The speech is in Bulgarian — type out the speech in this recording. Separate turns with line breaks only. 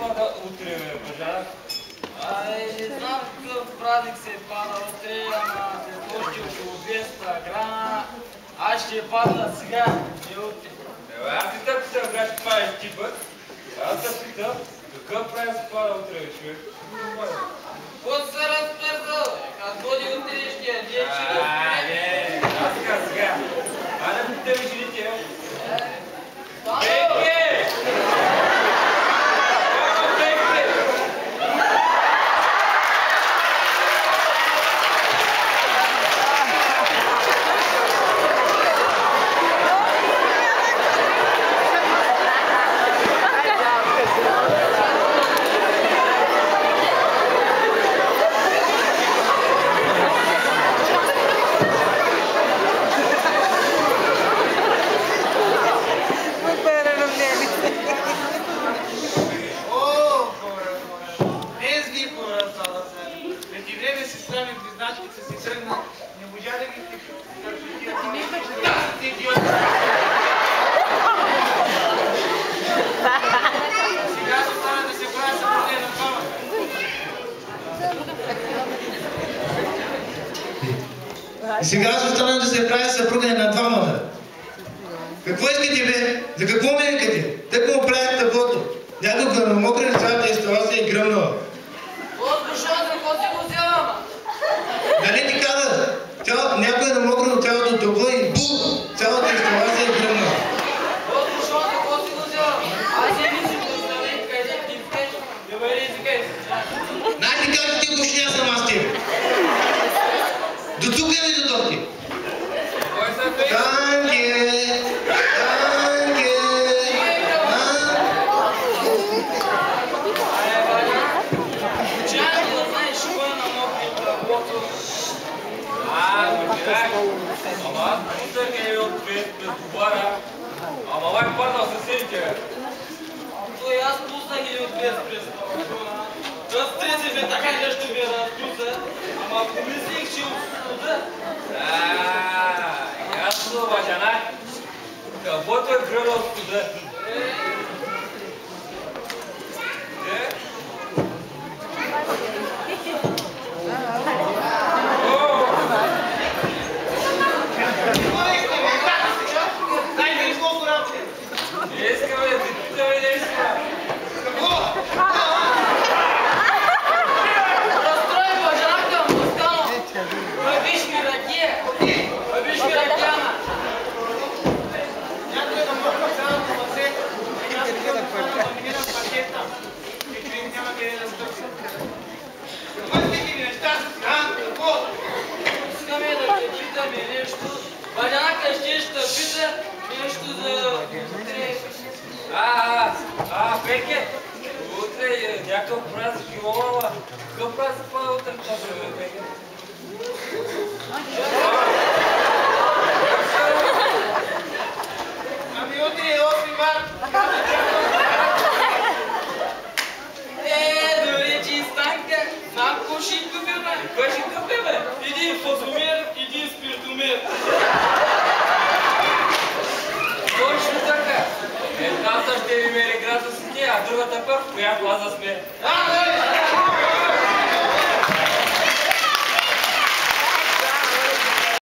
пада утре, Божанак?
Не знам какъв празник се пада утре, ама след още около 200 грама. Аз ще падна сега и утре.
Аз и те питам, брат, това е типът. Аз те питам, какъв празник се пада утре, човек?
Какво се разпързал? Като ходи утре ще ядеш, ще разпързал.
Не, аз сега. Айде питаме жените,
И сега ще остана да се прави съпруга на двамата. Какво искате, бе? За какво ме искате? Тък му правят таблото. Някой го намокри лицата и става се и гръмнала.
Защо за какво си го взема?
Нали ти каза? Някой е намокрил цялото табло и бум! Цялата става се и гръмнала.
Защо за какво си го взема? Аз си мислим да оставим къде ти искаш. Да бъде извикай.
Най ти кажа ти бушня съм аз ти. До тук ли дойдохте?
Кой са бе?
Танге! Танге!
Чакай да знаеш кой е намокрил таблото.
Божанак. Ама аз пусах е от без добара. Ама лай паднал съседите, бе.
Той аз пуснах и от без през балкона. Разтреси бе, така нещо бе разпуса. Ама помислих, че отсуда.
Ясно, Божанак. Каквото е грънал студа. Искаме да ти питаме нещо.
Разстрой Божанка, Москано. Виж ми ракия. Виж ми ракияна. Някой да мърка цялото масе. Някой да номинирам пакета. И че няма къде да стъпи. Какво искате ми неща? Какво? Искаме да те питаме нещо. Божанка ще пита нещо за утре.
Пеке, утре някакъв празник имала, ама какъв празник пада утре това време, Пеке?
Ами утре е 8 март. Добре, че Станка. Знам какво ще им купим, бе.
Кой ще къпе, бе?
Един фазомер, един спиртомер.
Точно така. Едната ще ви мери градусите, а другата пър в коя класа сме.